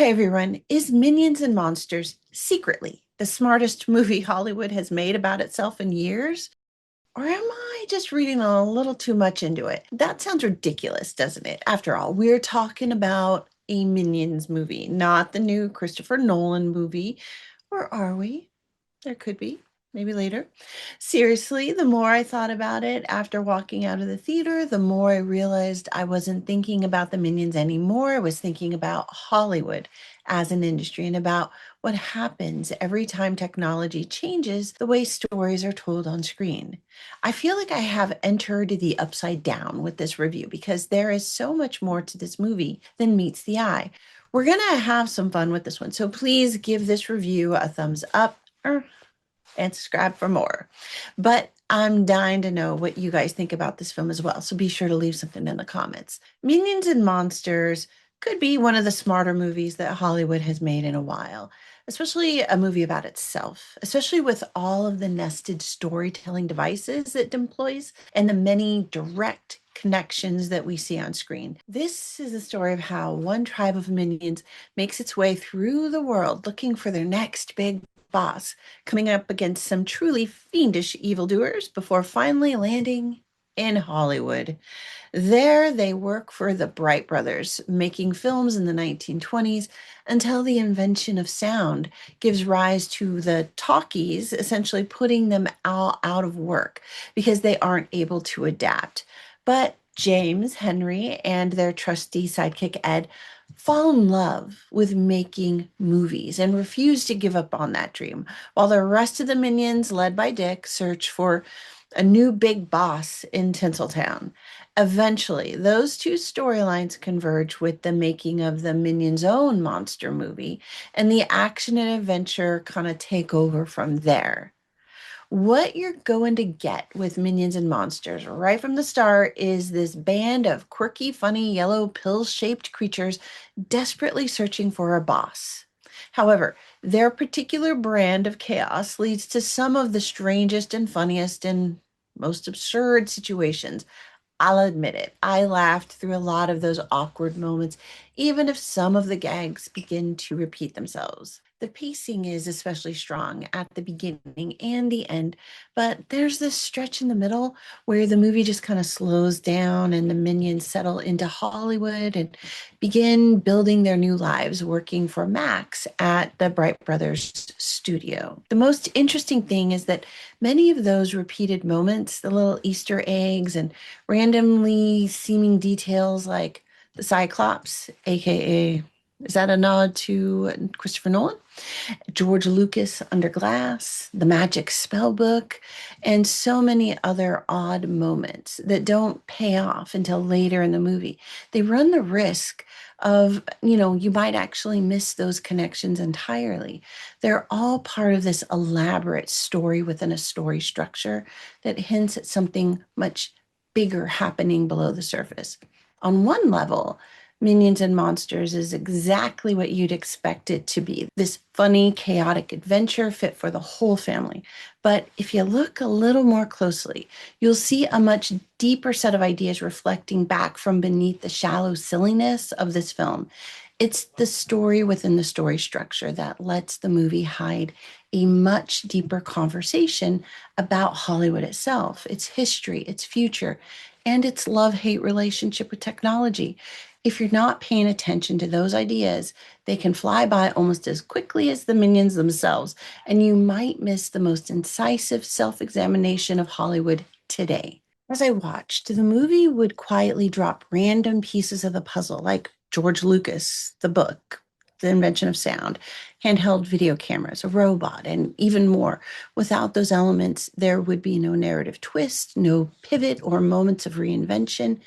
Hey everyone, is Minions and Monsters secretly the smartest movie Hollywood has made about itself in years? Or am I just reading a little too much into it? That sounds ridiculous, doesn't it? After all, we're talking about a Minions movie, not the new Christopher Nolan movie. Or are we? There could be, maybe later. Seriously, the more I thought about it after walking out of the theater, the more I realized I wasn't thinking about the Minions anymore. I was thinking about Hollywood as an industry and about what happens every time technology changes the way stories are told on screen. I feel like I have entered the upside down with this review because there is so much more to this movie than meets the eye. We're going to have some fun with this one. So please give this review a thumbs up and subscribe for more. But I'm dying to know what you guys think about this film as well. So be sure to leave something in the comments. Minions and Monsters could be one of the smarter movies that Hollywood has made in a while, especially a movie about itself, especially with all of the nested storytelling devices it employs and the many direct connections that we see on screen. This is a story of how one tribe of minions makes its way through the world looking for their next big boss, coming up against some truly fiendish evildoers before finally landing in Hollywood. There, they work for the Bright Brothers, making films in the 1920s until the invention of sound gives rise to the talkies, essentially putting them out of work because they aren't able to adapt. But James, Henry, and their trusty sidekick Ed fall in love with making movies and refuse to give up on that dream, while the rest of the minions, led by Dick, search for a new big boss in Tinseltown. Eventually, those two storylines converge with the making of the Minions' own monster movie, and the action and adventure kind of take over from there. What you're going to get with Minions and Monsters right from the start is this band of quirky, funny, yellow pill shaped creatures desperately searching for a boss. However, their particular brand of chaos leads to some of the strangest and funniest and most absurd situations. I'll admit it, I laughed through a lot of those awkward moments, even if some of the gags begin to repeat themselves. The pacing is especially strong at the beginning and the end, but there's this stretch in the middle where the movie just kind of slows down and the minions settle into Hollywood and begin building their new lives working for Max at the Bright Brothers studio. The most interesting thing is that many of those repeated moments, the little Easter eggs and randomly seeming details like the Cyclops, aka, is that a nod to Christopher Nolan? George Lucas under glass, the magic spell book, and so many other odd moments that don't pay off until later in the movie. They run the risk of, you might actually miss those connections entirely. They're all part of this elaborate story within a story structure that hints at something much bigger happening below the surface. On one level, Minions and Monsters is exactly what you'd expect it to be, this funny, chaotic adventure fit for the whole family. But if you look a little more closely, you'll see a much deeper set of ideas reflecting back from beneath the shallow silliness of this film. It's the story within the story structure that lets the movie hide a much deeper conversation about Hollywood itself, its history, its future, and its love-hate relationship with technology. If you're not paying attention to those ideas, they can fly by almost as quickly as the minions themselves, and you might miss the most incisive self-examination of Hollywood today. As I watched, the movie would quietly drop random pieces of the puzzle, like George Lucas, the book, the invention of sound, handheld video cameras, a robot, and even more. Without those elements, there would be no narrative twist, no pivot or moments of reinvention,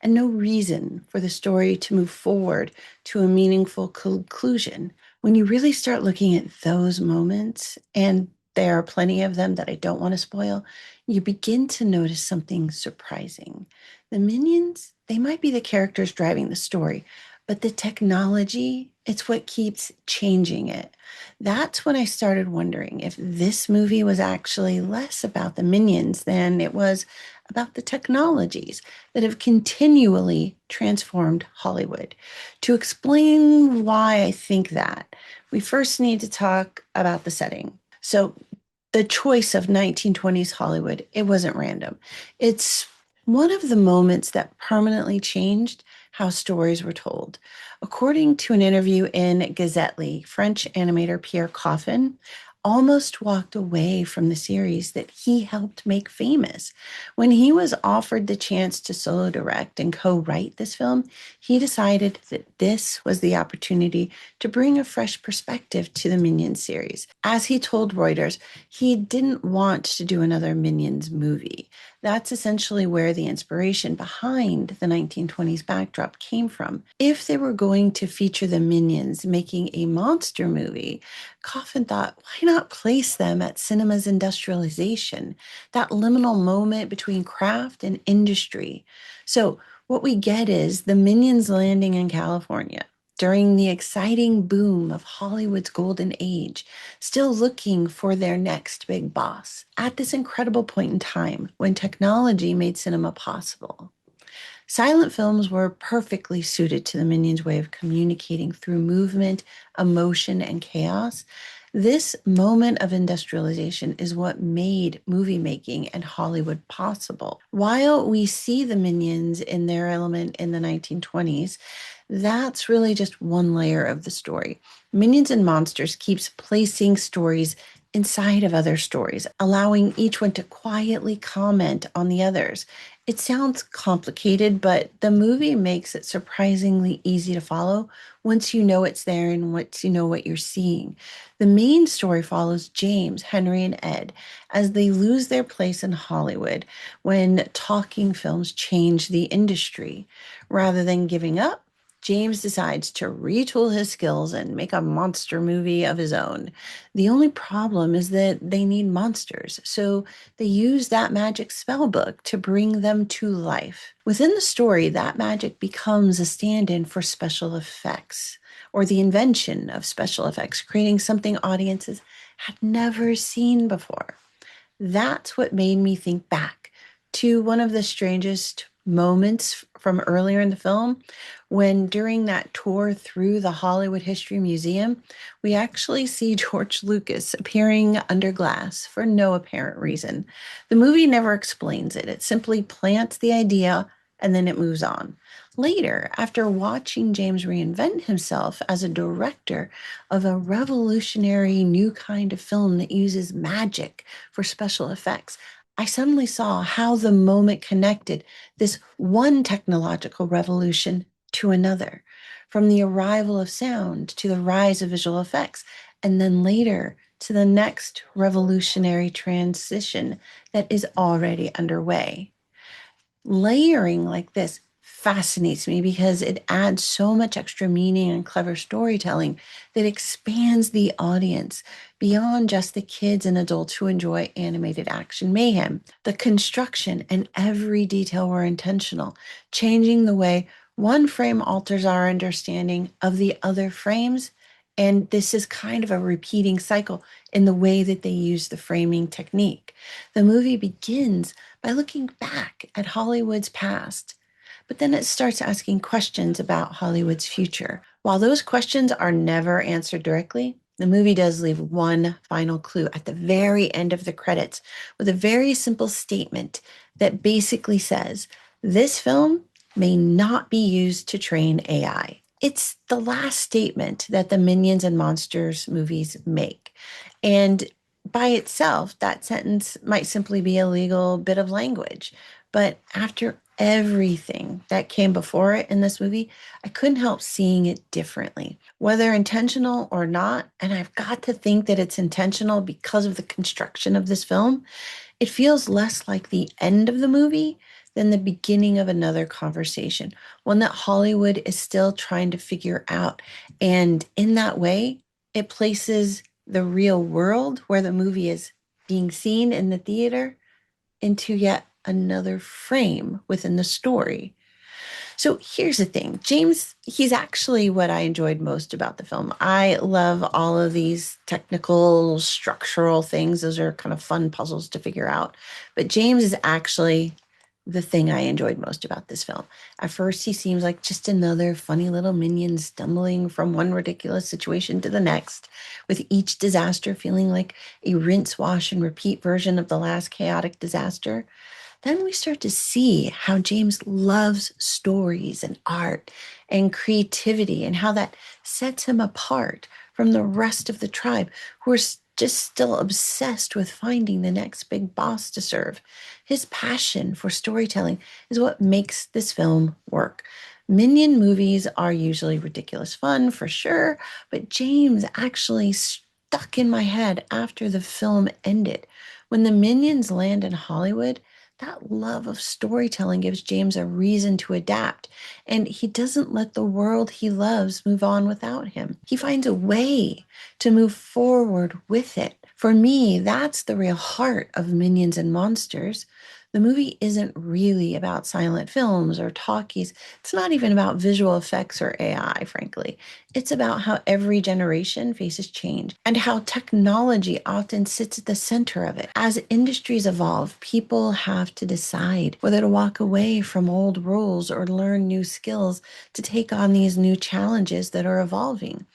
and no reason for the story to move forward to a meaningful conclusion. When you really start looking at those moments, and there are plenty of them that I don't want to spoil, you begin to notice something surprising. The minions, they might be the characters driving the story, but the technology, it's what keeps changing it. That's when I started wondering if this movie was actually less about the minions than it was about the technologies that have continually transformed Hollywood. To explain why I think that, we first need to talk about the setting. So, the choice of 1920s Hollywood, it wasn't random. It's one of the moments that permanently changed how stories were told. According to an interview in Gazetely, French animator Pierre Coffin almost walked away from the series that he helped make famous. When he was offered the chance to solo direct and co-write this film, he decided that this was the opportunity to bring a fresh perspective to the Minions series. As he told Reuters, he didn't want to do another Minions movie. That's essentially where the inspiration behind the 1920s backdrop came from. If they were going to feature the Minions making a monster movie, Coffin thought, why not place them at cinema's industrialization, that liminal moment between craft and industry? So, what we get is the Minions landing in California during the exciting boom of Hollywood's golden age, still looking for their next big boss at this incredible point in time when technology made cinema possible. Silent films were perfectly suited to the Minions' way of communicating through movement, emotion, and chaos. This moment of industrialization is what made movie making and Hollywood possible. While we see the Minions in their element in the 1920s, that's really just one layer of the story. Minions and Monsters keeps placing stories inside of other stories, allowing each one to quietly comment on the others. It sounds complicated, but the movie makes it surprisingly easy to follow once you know it's there and once you know what you're seeing. The main story follows James, Henry, and Ed as they lose their place in Hollywood when talking films change the industry. Rather than giving up, James decides to retool his skills and make a monster movie of his own. The only problem is that they need monsters, so they use that magic spell book to bring them to life. Within the story, that magic becomes a stand in for special effects or the invention of special effects, creating something audiences had never seen before. That's what made me think back to one of the strangest moments from earlier in the film when during that tour through the Hollywood History Museum, we actually see Geroge Lucas appearing under glass for no apparent reason. The movie never explains it. It simply plants the idea and then it moves on. Later, after watching James reinvent himself as a director of a revolutionary new kind of film that uses magic for special effects, I suddenly saw how the moment connected this one technological revolution to another, from the arrival of sound to the rise of visual effects, and then later to the next revolutionary transition that is already underway. Layering like this fascinates me because it adds so much extra meaning and clever storytelling that expands the audience beyond just the kids and adults who enjoy animated action mayhem. The construction and every detail were intentional, changing the way one frame alters our understanding of the other frames. And this is kind of a repeating cycle in the way that they use the framing technique. The movie begins by looking back at Hollywood's past, but then it starts asking questions about Hollywood's future. While those questions are never answered directly, the movie does leave one final clue at the very end of the credits with a very simple statement that basically says, this film may not be used to train AI. It's the last statement that the Minions and Monsters movies make. And by itself, that sentence might simply be a legal bit of language. But after everything that came before it in this movie, I couldn't help seeing it differently, whether intentional or not. And I've got to think that it's intentional because of the construction of this film. It feels less like the end of the movie than the beginning of another conversation, one that Hollywood is still trying to figure out. And in that way, it places the real world where the movie is being seen in the theater into yet another frame within the story. So here's the thing. James, he's actually what I enjoyed most about the film. I love all of these technical, structural things. Those are kind of fun puzzles to figure out. But James is actually the thing I enjoyed most about this film. At first, he seems like just another funny little minion stumbling from one ridiculous situation to the next, with each disaster feeling like a rinse, wash, and repeat version of the last chaotic disaster. Then we start to see how James loves stories and art and creativity, and how that sets him apart from the rest of the tribe who are just still obsessed with finding the next big boss to serve. His passion for storytelling is what makes this film work. Minion movies are usually ridiculous fun for sure, but James actually stuck in my head after the film ended. When the minions land in Hollywood, that love of storytelling gives James a reason to adapt, and he doesn't let the world he loves move on without him. He finds a way to move forward with it. For me, that's the real heart of Minions and Monsters. The movie isn't really about silent films or talkies. It's not even about visual effects or AI, frankly. It's about how every generation faces change and how technology often sits at the center of it. As industries evolve, people have to decide whether to walk away from old rules or learn new skills to take on these new challenges that are evolving.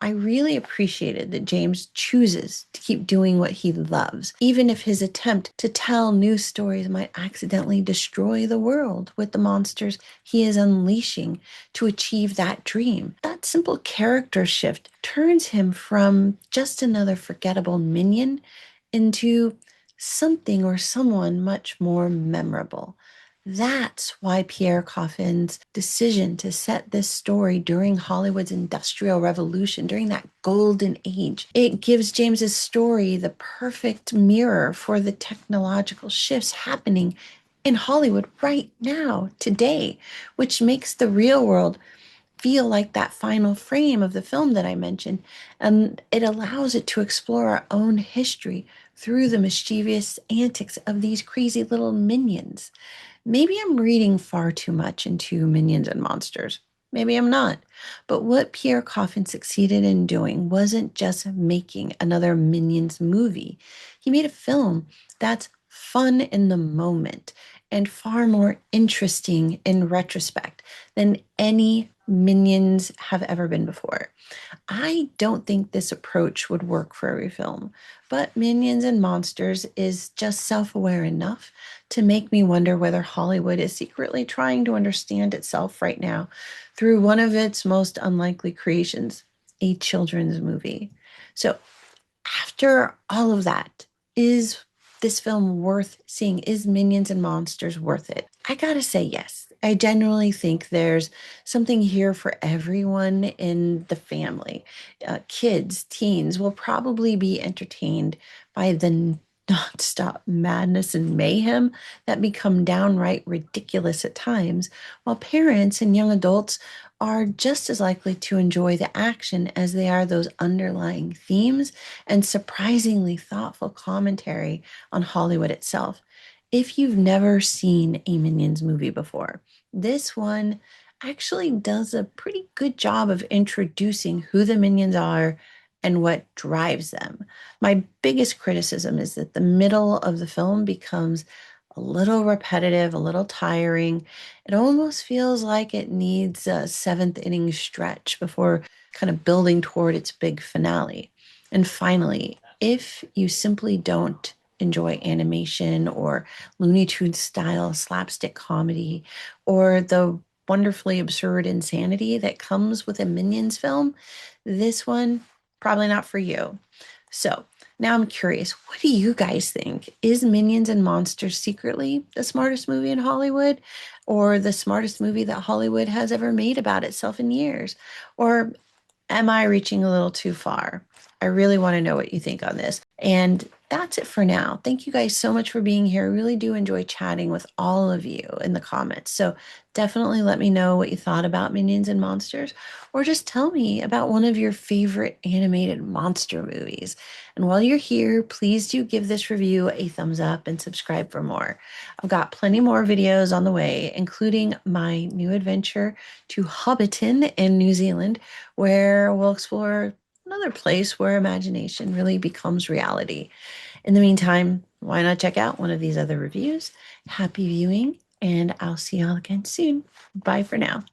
I really appreciated that James chooses to keep doing what he loves, even if his attempt to tell new stories might accidentally destroy the world with the monsters he is unleashing to achieve that dream. That simple character shift turns him from just another forgettable minion into something or someone much more memorable. That's why Pierre Coffin's decision to set this story during Hollywood's Industrial Revolution, during that golden age, it gives James's story the perfect mirror for the technological shifts happening in Hollywood right now, today, which makes the real world feel like that final frame of the film that I mentioned. And it allows it to explore our own history through the mischievous antics of these crazy little minions. Maybe I'm reading far too much into Minions and Monsters. Maybe I'm not. But what Pierre Coffin succeeded in doing wasn't just making another Minions movie. He made a film that's fun in the moment and far more interesting in retrospect than any Minions have ever been before. I don't think this approach would work for every film, but Minions and Monsters is just self aware enough to make me wonder whether Hollywood is secretly trying to understand itself right now through one of its most unlikely creations, a children's movie. So, after all of that, is this film worth seeing? Is Minions and Monsters worth it? I gotta say yes. I genuinely think there's something here for everyone in the family. Kids, teens will probably be entertained by the nonstop madness and mayhem that become downright ridiculous at times, while parents and young adults are just as likely to enjoy the action as they are those underlying themes and surprisingly thoughtful commentary on Hollywood itself. If you've never seen a Minions movie before, this one actually does a pretty good job of introducing who the Minions are and what drives them. My biggest criticism is that the middle of the film becomes a little repetitive, a little tiring. It almost feels like it needs a seventh inning stretch before kind of building toward its big finale. And finally, if you simply don't enjoy animation or Looney Tunes style slapstick comedy or the wonderfully absurd insanity that comes with a Minions film, this one probably not for you. So now I'm curious, what do you guys think? Is Minions and Monsters secretly the smartest movie in Hollywood, or the smartest movie that Hollywood has ever made about itself in years? Or am I reaching a little too far? I really want to know what you think on this. And that's it for now. Thank you guys so much for being here. I really do enjoy chatting with all of you in the comments. So definitely let me know what you thought about Minions and Monsters, or just tell me about one of your favorite animated monster movies. And while you're here, please do give this review a thumbs up and subscribe for more. I've got plenty more videos on the way, including my new adventure to Hobbiton in New Zealand, where we'll explore another place where imagination really becomes reality. In the meantime, why not check out one of these other reviews? Happy viewing And I'll see y'all again soon. Bye for now.